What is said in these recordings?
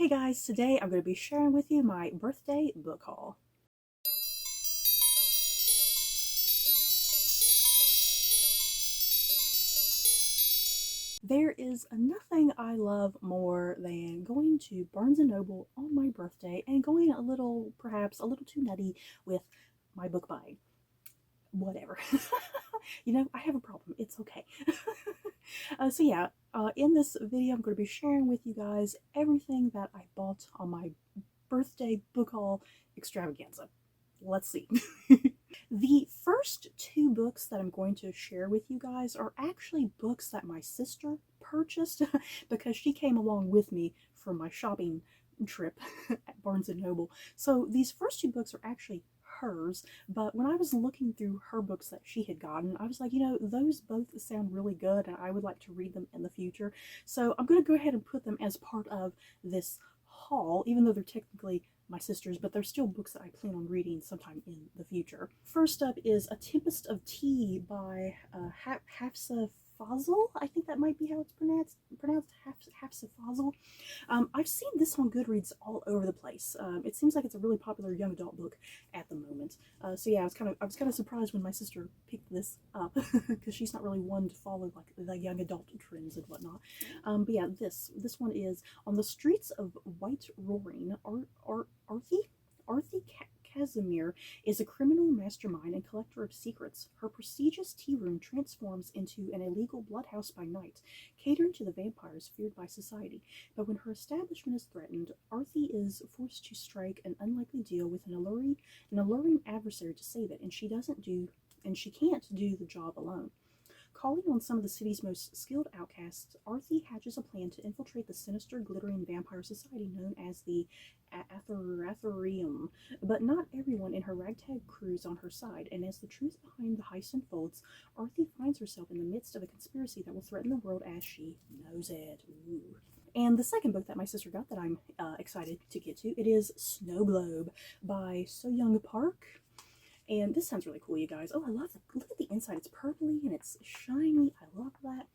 Hey guys, today I'm going to be sharing with you my birthday book haul. There is nothing I love more than going to Barnes & Noble on my birthday and going perhaps a little too nutty with my book buying. Whatever. I have a problem. It's okay. In this video I'm going to be sharing with you guys everything that I bought on my birthday book haul extravaganza. Let's see. The first two books that I'm going to share with you guys are actually books that my sister purchased because she came along with me for my shopping trip at Barnes & Noble. So these first two books are actually hers, but when I was looking through her books that she had gotten, I was like, those both sound really good and I would like to read them in the future. So I'm going to go ahead and put them as part of this haul, even though they're technically my sister's, but they're still books that I plan on reading sometime in the future. First up is A Tempest of Tea by Hafsa Fazl. I think that might be how it's pronounced Hafsa Fazl. I've seen this on Goodreads all over the place. It seems like it's a really popular young adult book at the moment. I was kind of surprised when my sister picked this up because she's not really one to follow like the young adult trends and whatnot. This one is On the Streets of White Roaring. Arthi Casimir is a criminal mastermind and collector of secrets. Her prestigious tea room transforms into an illegal bloodhouse by night, catering to the vampires feared by society. But when her establishment is threatened, Arthi is forced to strike an unlikely deal with an alluring adversary to save it, and she can't do the job alone. Calling on some of the city's most skilled outcasts, Arthi hatches a plan to infiltrate the sinister, glittering vampire society known as the Aetherium. But not everyone in her ragtag crew is on her side, and as the truth behind the heist unfolds, Arthi finds herself in the midst of a conspiracy that will threaten the world as she knows it. Ooh. And the second book that my sister got that I'm excited to get to, it is Snow Globe by So Young Park. And this sounds really cool, you guys. Oh, I love look at the inside. It's purpley and it's shiny. I love that.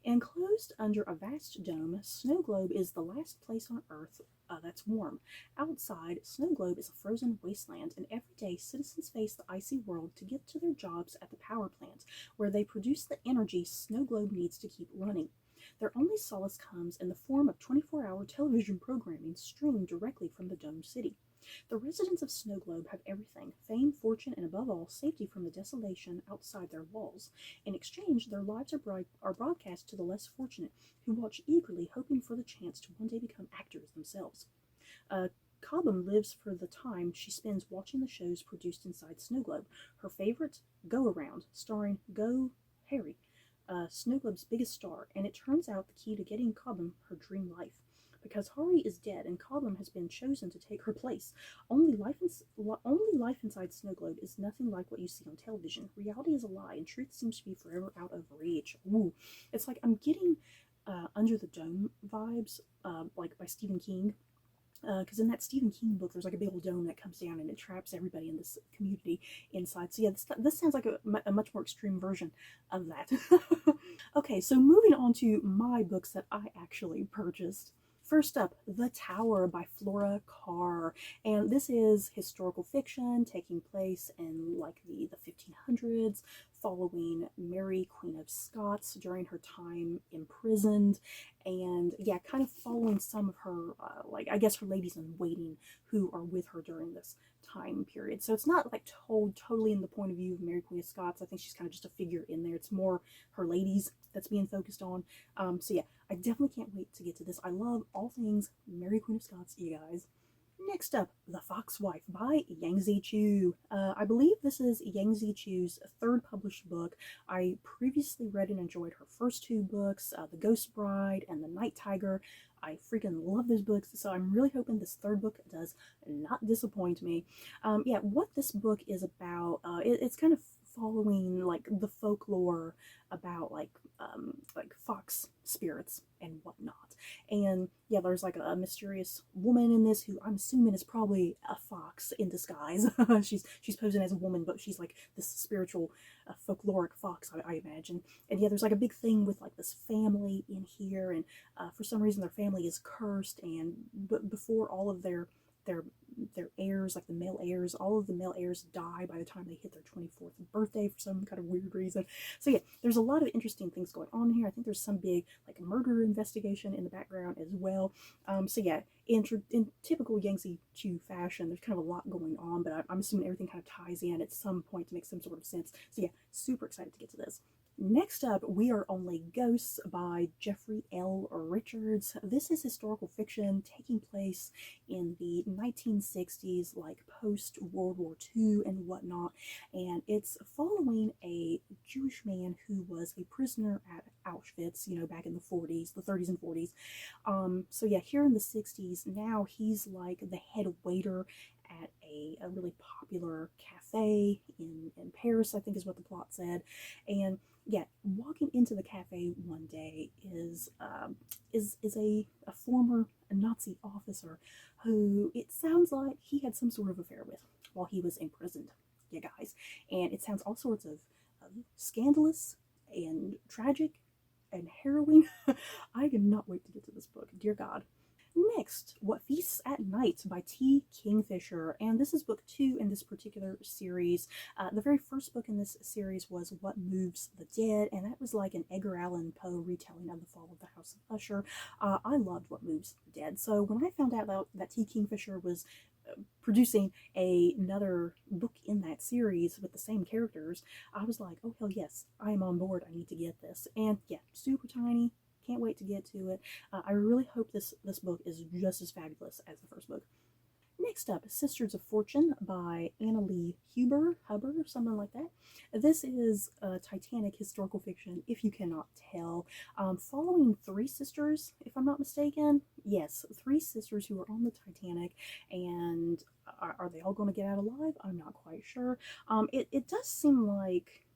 Enclosed under a vast dome, Snow Globe is the last place on Earth that's warm. Outside, Snow Globe is a frozen wasteland, and every day citizens face the icy world to get to their jobs at the power plant, where they produce the energy Snow Globe needs to keep running. Their only solace comes in the form of 24-hour television programming streamed directly from the domed city. The residents of Snow Globe have everything: fame, fortune, and above all, safety from the desolation outside their walls. In exchange, their lives are broadcast to the less fortunate, who watch eagerly, hoping for the chance to one day become actors themselves. Cobham lives for the time she spends watching the shows produced inside Snow Globe. Her favorite, Go Around, starring Go Harry, Snow Globe's biggest star, and it turns out the key to getting Cobham her dream life. Because Hari is dead and Cobham has been chosen to take her place, only life inside Snow Globe is nothing like what you see on television. Reality is a lie, and truth seems to be forever out of reach. Ooh, it's like I'm getting Under the Dome vibes, like by Stephen King. Because in that Stephen King book, there's like a big old dome that comes down and it traps everybody in this community inside. So yeah, this sounds like a much more extreme version of that. Okay, so moving on to my books that I actually purchased. First up, The Tower by Flora Carr, and this is historical fiction taking place in like the 1500s, following Mary, Queen of Scots during her time imprisoned, and yeah, kind of following some of her, I guess her ladies in waiting who are with her during this time period. So it's not like told totally in the point of view of Mary, Queen of Scots. I think she's kind of just a figure in there. It's more her ladies that's being focused on. So yeah, I definitely can't wait to get to this. I love all things Mary, Queen of Scots, you guys. Next up, The Foxwife by Yangzi Chu. I believe this is Yangzi Chu's third published book. I previously read and enjoyed her first two books, The Ghost Bride and The Night Tiger. I freaking love those books, so I'm really hoping this third book does not disappoint me. What this book is about, it's kind of following like the folklore about like fox spirits and whatnot. And yeah, there's like a mysterious woman in this who I'm assuming is probably a fox in disguise. She's posing as a woman, but she's like this spiritual folkloric fox, I imagine. And yeah, there's like a big thing with like this family in here, and for some reason their family is cursed, and before all of their their heirs, like the male heirs, all of the male heirs die by the time they hit their 24th birthday for some kind of weird reason. So yeah, there's a lot of interesting things going on here. I think there's some big like murder investigation in the background as well. So yeah, in typical Yangtze Chu fashion, there's kind of a lot going on, but I'm assuming everything kind of ties in at some point to make some sort of sense. So yeah, super excited to get to this. Next up, We Are Only Ghosts by Jeffrey L. Richards. This is historical fiction taking place in the 1960s, like post-World War II and whatnot, and it's following a Jewish man who was a prisoner at Auschwitz, back in the 40s, the 30s and 40s. So yeah, here in the 60s, now he's like the head waiter at a really popular cafe in Paris, I think is what the plot said. And yeah, walking into the cafe one day is a former Nazi officer who it sounds like he had some sort of affair with while he was imprisoned, you guys. And it sounds all sorts of scandalous and tragic and harrowing. I cannot wait to get to this book, dear God. Next, What Feasts at Night by T. Kingfisher, and this is book 2 in this particular series. The very first book in this series was What Moves the Dead, and that was like an Edgar Allan Poe retelling of the fall of the House of Usher. I loved What Moves the Dead, so when I found out that T. Kingfisher was producing another book in that series with the same characters, I was like, oh hell yes, I am on board, I need to get this. And yeah, super tiny, can't wait to get to it. I really hope this book is just as fabulous as the first book. Next up, Sisters of Fortune by Annalee Hubbard, or something like that. This is Titanic historical fiction, if you cannot tell, following 3 sisters, if I'm not mistaken. Yes, 3 sisters who are on the Titanic, and are they all going to get out alive? I'm not quite sure. It does seem like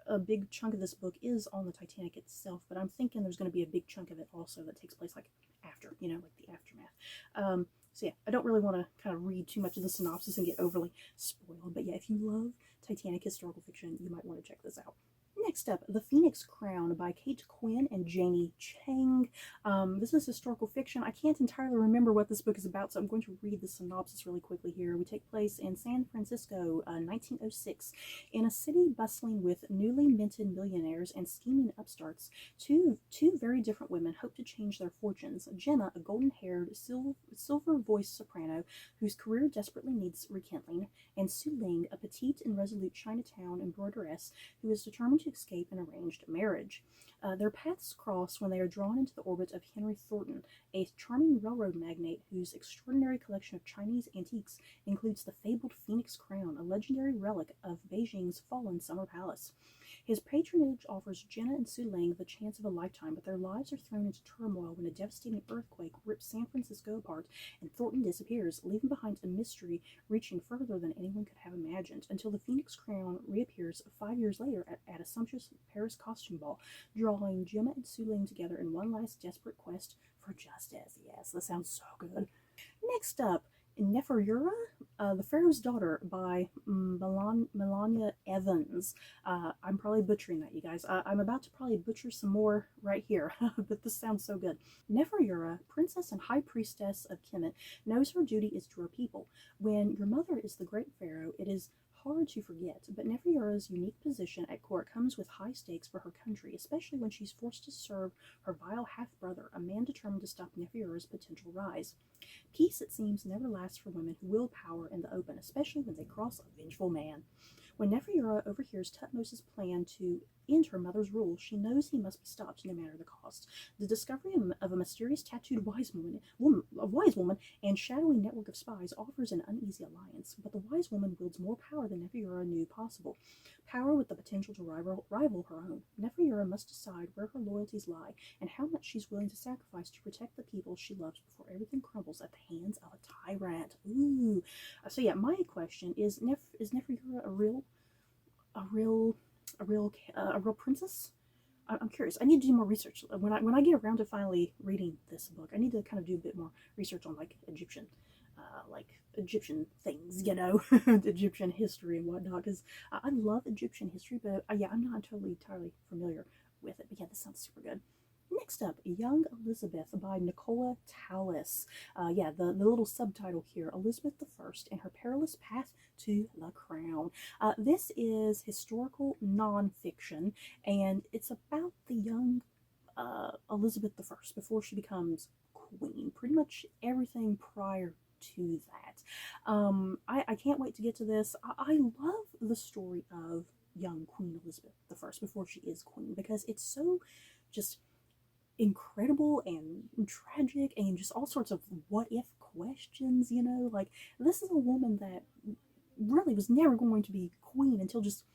a big chunk of this book is on the Titanic itself, but I'm thinking there's going to be a big chunk of it also that takes place like after, like the aftermath. So yeah, I don't really want to kind of read too much of the synopsis and get overly spoiled, but yeah, if you love Titanic historical fiction, you might want to check this out. Next up, The Phoenix Crown by Kate Quinn and Janie Chang. This is historical fiction. I can't entirely remember what this book is about, so I'm going to read the synopsis really quickly here. We take place in San Francisco, 1906. In a city bustling with newly minted millionaires and scheming upstarts, two very different women hope to change their fortunes. Jenna, a golden-haired, silver-voiced soprano whose career desperately needs rekindling, and Su Ling, a petite and resolute Chinatown embroideress who is determined to escape an arranged marriage. Their paths cross when they are drawn into the orbit of Henry Thornton, a charming railroad magnate whose extraordinary collection of Chinese antiques includes the fabled Phoenix Crown, a legendary relic of Beijing's fallen summer palace. His patronage offers Jenna and Su Ling the chance of a lifetime, but their lives are thrown into turmoil when a devastating earthquake rips San Francisco apart and Thornton disappears, leaving behind a mystery reaching further than anyone could have imagined, until the Phoenix Crown reappears 5 years later at a sumptuous Paris costume ball, drawing Gemma and Su Ling together in one last desperate quest for justice. Yes, that sounds so good. Next up, Neferura, The Pharaoh's Daughter by Melania Evans. I'm probably butchering that, you guys. I'm about to probably butcher some more right here, but this sounds so good. Neferura, princess and high priestess of Kemet, knows her duty is to her people. When your mother is the great pharaoh, it is hard to forget, but Neferura's unique position at court comes with high stakes for her country, especially when she's forced to serve her vile half-brother, a man determined to stop Neferura's potential rise. Peace, it seems, never lasts for women who will power in the open, especially when they cross a vengeful man. When Neferura overhears Tutmosis' plan to end her mother's rule, she knows he must be stopped no matter the cost. The discovery of a mysterious tattooed wise woman and shadowy network of spies offers an uneasy alliance, but the wise woman wields more power than Neferura knew possible. Power with the potential to rival her own. Neferura must decide where her loyalties lie and how much she's willing to sacrifice to protect the people she loves before everything crumbles at the hands of a tyrant. Ooh. So yeah, my question is Neferura a real a real a real princess? I'm curious. I need to do more research when I get around to finally reading this book. I need to kind of do a bit more research on like Egyptian things, you know, Egyptian history and whatnot. Because I love Egyptian history, but yeah, I'm not totally entirely familiar with it. But yeah, this sounds super good. Next up, Young Elizabeth by Nicola Tallis. Yeah, the little subtitle here, Elizabeth I and Her Perilous Path to the Crown. This is historical nonfiction, and it's about the young Elizabeth I before she becomes queen. Pretty much everything prior to that. I can't wait to get to this. I love the story of young Queen Elizabeth I before she is queen because it's so just incredible and tragic and just all sorts of what if questions, you know? Like, this is a woman that really was never going to be queen until just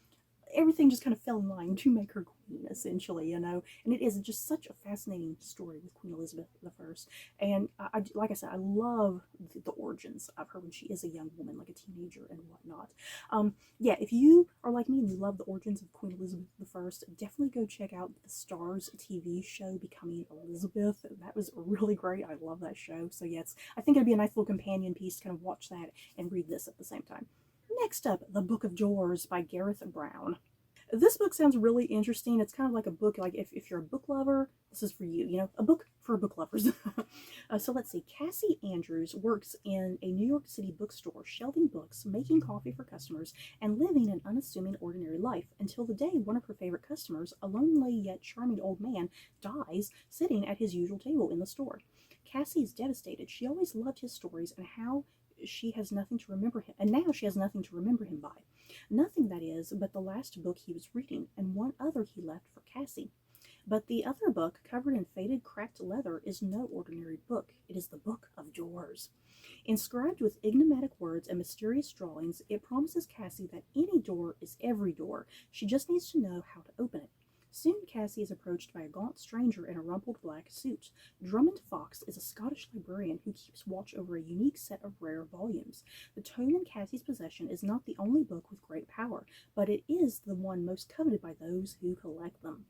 everything just kind of fell in line to make her queen, essentially, you know. And it is just such a fascinating story with Queen Elizabeth I. And like I said, I love the origins of her when she is a young woman, like a teenager and whatnot. Yeah, if you are like me and you love the origins of Queen Elizabeth I, definitely go check out the Starz TV show Becoming Elizabeth. That was really great. I love that show. So yeah, I think it'd be a nice little companion piece to kind of watch that and read this at the same time. Next up, The Book of Doors by Gareth Brown. This book sounds really interesting. It's kind of like a book, like if you're a book lover, this is for you, you know, a book for book lovers. So let's see. Cassie Andrews works in a New York City bookstore, shelving books, making coffee for customers, and living an unassuming ordinary life until the day one of her favorite customers, a lonely yet charming old man, dies sitting at his usual table in the store. Cassie is devastated. She always loved his stories and how she has nothing to remember him, and now she has nothing to remember him by. Nothing, that is, but the last book he was reading, and one other he left for Cassie. But the other book, covered in faded, cracked leather, is no ordinary book. It is the Book of Doors. Inscribed with enigmatic words and mysterious drawings, it promises Cassie that any door is every door. She just needs to know how to open it. Soon Cassie is approached by a gaunt stranger in a rumpled black suit. Drummond Fox is a Scottish librarian who keeps watch over a unique set of rare volumes. The tome in Cassie's possession is not the only book with great power, but it is the one most coveted by those who collect them.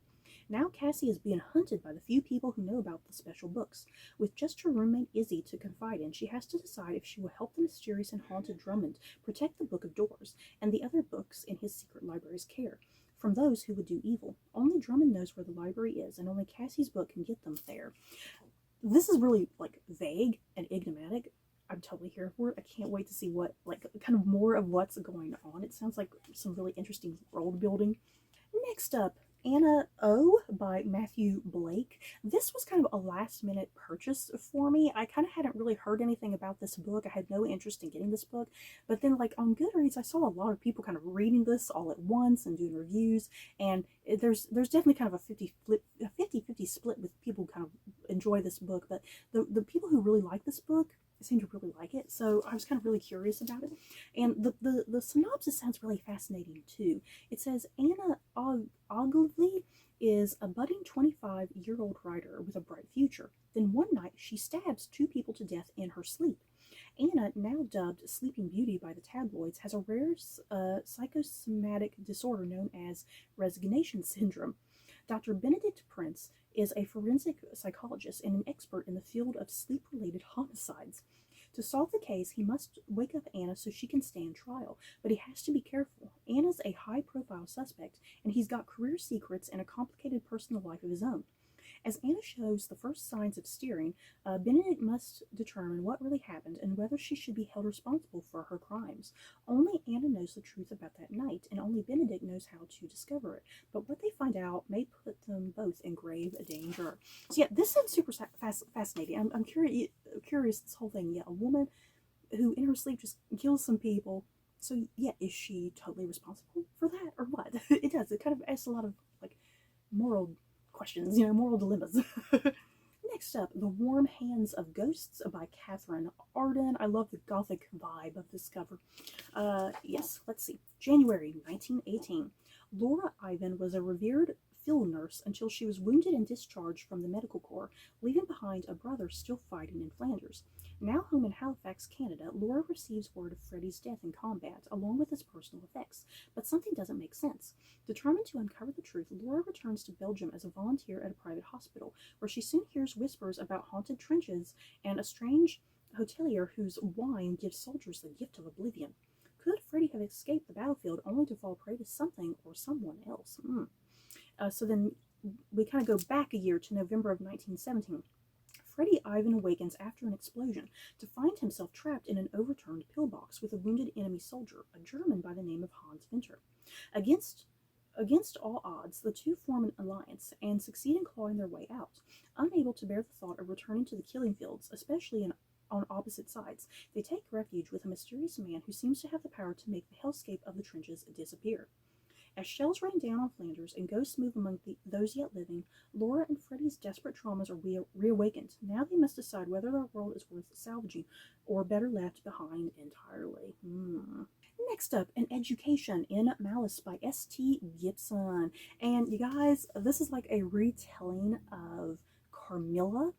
Now Cassie is being hunted by the few people who know about the special books. With just her roommate Izzy to confide in, she has to decide if she will help the mysterious and haunted Drummond protect the Book of Doors and the other books in his secret library's care from those who would do evil. Only Drummond knows where the library is, and only Cassie's book can get them there. This is really like vague and enigmatic. I'm totally here for it. I can't wait to see what, like, kind of more of what's going on. It sounds like some really interesting world building. Next up, Anna O by Matthew Blake. This was kind of a last minute purchase for me. I kind of hadn't really heard anything about this book. I had no interest in getting this book. But then, like, on Goodreads, I saw a lot of people kind of reading this all at once and doing reviews. And there's definitely kind of a 50-50 split with people who kind of enjoy this book. But the people who really like this book seem to really like it, so I was kind of really curious about it. And the synopsis sounds really fascinating too. It says Anna Ogilvy is a budding 25-year-old writer with a bright future. Then one night she stabs two people to death in her sleep. Anna, now dubbed Sleeping Beauty by the tabloids, has a rare psychosomatic disorder known as resignation syndrome. Dr. Benedict Prince is a forensic psychologist and an expert in the field of sleep-related homicides. To solve the case, he must wake up Anna so she can stand trial, but he has to be careful. Anna's a high-profile suspect, and he's got career secrets and a complicated personal life of his own. As Anna shows the first signs of steering, Benedict must determine what really happened and whether she should be held responsible for her crimes. Only Anna knows the truth about that night, and only Benedict knows how to discover it. But what they find out may put them both in grave danger. So yeah, this sounds super fascinating. I'm curious this whole thing. Yeah, a woman who in her sleep just kills some people. So yeah, is she totally responsible for that or what? It does. It kind of asks a lot of like moral questions, you know, moral dilemmas. Next up, The Warm Hands of Ghosts by Catherine Arden. I love the gothic vibe of this cover. Yes, let's see. January 1918. Laura Ivan was a revered field nurse until she was wounded and discharged from the medical corps, leaving behind a brother still fighting in Flanders. Now home in Halifax, Canada, Laura receives word of Freddie's death in combat, along with his personal effects, but something doesn't make sense. Determined to uncover the truth, Laura returns to Belgium as a volunteer at a private hospital, where she soon hears whispers about haunted trenches and a strange hotelier whose wine gives soldiers the gift of oblivion. Could Freddie have escaped the battlefield only to fall prey to something or someone else? So then we kind of go back a year to November of 1917. Freddie Ivan awakens after an explosion to find himself trapped in an overturned pillbox with a wounded enemy soldier, a German by the name of Hans Winter. Against all odds, the two form an alliance and succeed in clawing their way out. Unable to bear the thought of returning to the killing fields, especially on opposite sides, they take refuge with a mysterious man who seems to have the power to make the hellscape of the trenches disappear. As shells rain down on Flanders and ghosts move among those yet living, Laura and Freddie's desperate traumas are reawakened. Now they must decide whether their world is worth salvaging or better left behind entirely. Next up, An Education in Malice by S.T. Gibson. And you guys, this is like a retelling of Carmilla,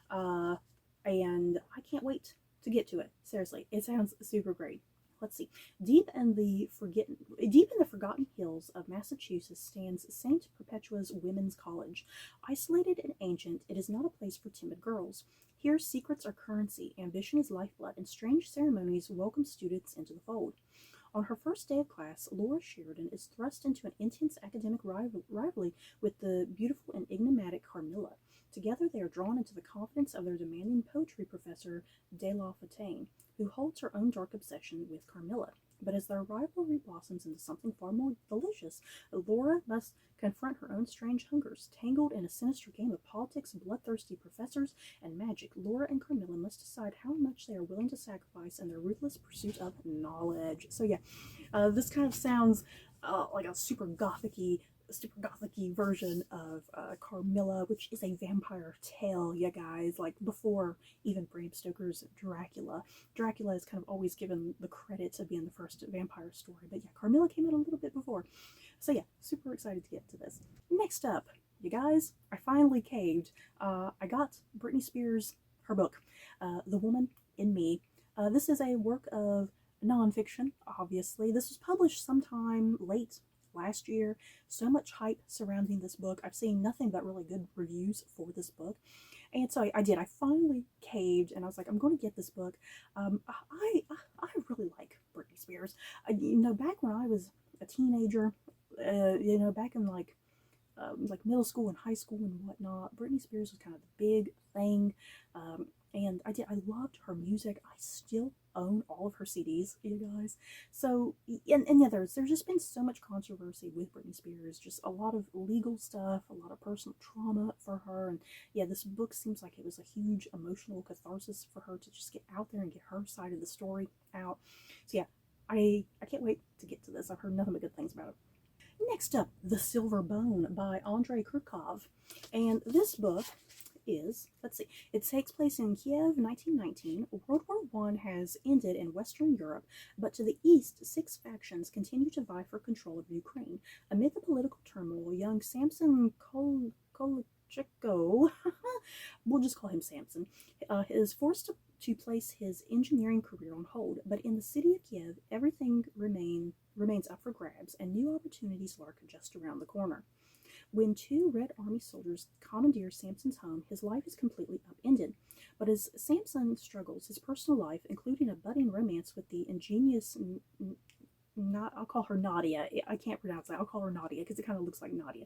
and I can't wait to get to it. Seriously, it sounds super great. Let's see. Deep in the forgotten hills of Massachusetts stands St. Perpetua's Women's College. Isolated and ancient, it is not a place for timid girls. Here, secrets are currency, ambition is lifeblood, and strange ceremonies welcome students into the fold. On her first day of class, Laura Sheridan is thrust into an intense academic rivalry with the beautiful and enigmatic Carmilla. Together, they are drawn into the confidence of their demanding poetry professor, De La Fontaine, who holds her own dark obsession with Carmilla. But as their rivalry blossoms into something far more delicious, Laura must confront her own strange hungers. Tangled in a sinister game of politics, bloodthirsty professors, and magic, Laura and Carmilla must decide how much they are willing to sacrifice in their ruthless pursuit of knowledge. So yeah, this kind of sounds like a super gothic-y version of Carmilla, which is a vampire tale, you guys, like before even Bram Stoker's Dracula. Dracula is kind of always given the credit to being the first vampire story, but yeah, Carmilla came out a little bit before. So yeah, super excited to get to this. Next up, you guys, I finally caved. I got Britney Spears, her book, The Woman in Me. This is a work of nonfiction, obviously. This was published sometime late last year. So much hype surrounding this book. I've seen nothing but really good reviews for this book. And so I did. I finally caved, and I was like, I'm going to get this book. I really like Britney Spears. Back when I was a teenager, back in like middle school and high school and whatnot, Britney Spears was kind of the big thing. And I loved her music. I still own all of her CDs, you guys. So, and yeah, there's just been so much controversy with Britney Spears, just a lot of legal stuff, a lot of personal trauma for her. And yeah, this book seems like it was a huge emotional catharsis for her to just get out there and get her side of the story out. So yeah, I can't wait to get to this. I've heard nothing but good things about it. Next up, The Silver Bone by Andrei Kurkov. And this book is, it takes place in Kiev, 1919. World War I has ended in Western Europe, but to the east, 6 factions continue to vie for control of Ukraine. Amid the political turmoil, young Samson Kolchiko, we'll just call him Samson, is forced to place his engineering career on hold. But in the city of Kiev, everything remains up for grabs, and new opportunities lurk just around the corner. When 2 Red Army soldiers commandeer Samson's home, his life is completely upended. But as Samson struggles, his personal life, including a budding romance with the ingenious, I'll call her Nadia. I can't pronounce that. I'll call her Nadia because it kind of looks like Nadia.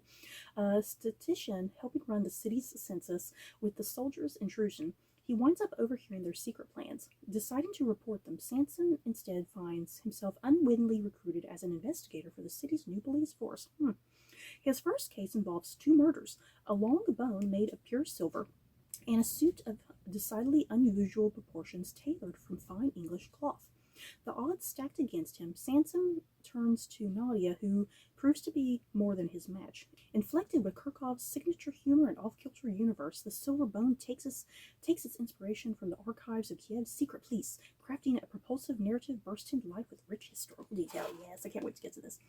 A statistician helping run the city's census with the soldiers' intrusion, he winds up overhearing their secret plans. Deciding to report them, Samson instead finds himself unwittingly recruited as an investigator for the city's new police force. His first case involves 2 murders, a long bone made of pure silver, and a suit of decidedly unusual proportions tailored from fine English cloth. The odds stacked against him, Samson turns to Nadia, who proves to be more than his match. Inflected with Kurkov's signature humor and off-kilter universe, The Silver Bone takes its inspiration from the archives of Kiev's secret police, crafting a propulsive narrative burst into life with rich historical detail. Yes, I can't wait to get to this.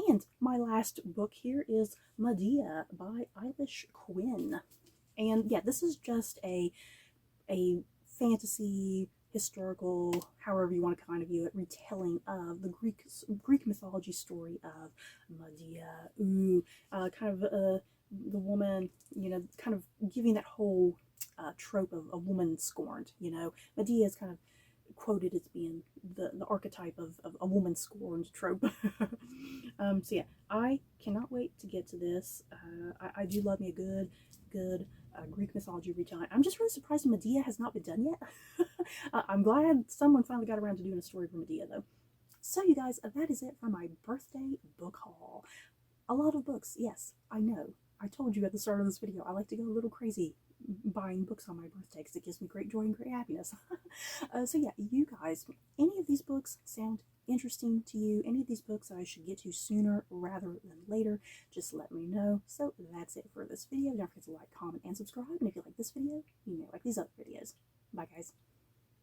And my last book here is Medea by Eilish Quinn. And yeah, this is just a fantasy historical, however you want to kind of view it, retelling of the Greek mythology story of Medea. Kind of the woman, you know, kind of giving that whole trope of a woman scorned. You know, Medea is kind of quoted as being the archetype of a woman scorned trope. So yeah, I cannot wait to get to this. I do love me a good Greek mythology retelling. I'm just really surprised Medea has not been done yet. I'm glad someone finally got around to doing a story for Medea though. So you guys, that is it for my birthday book haul. A lot of books, yes, I know. I told you at the start of this video, I like to go a little crazy buying books on my birthday because it gives me great joy and great happiness. So yeah, you guys, any of these books sound interesting to you? Any of these books I should get to sooner rather than later? Just let me know. So that's it for this video. Don't forget to like, comment, and subscribe. And if you like this video, you may like these other videos. Bye guys.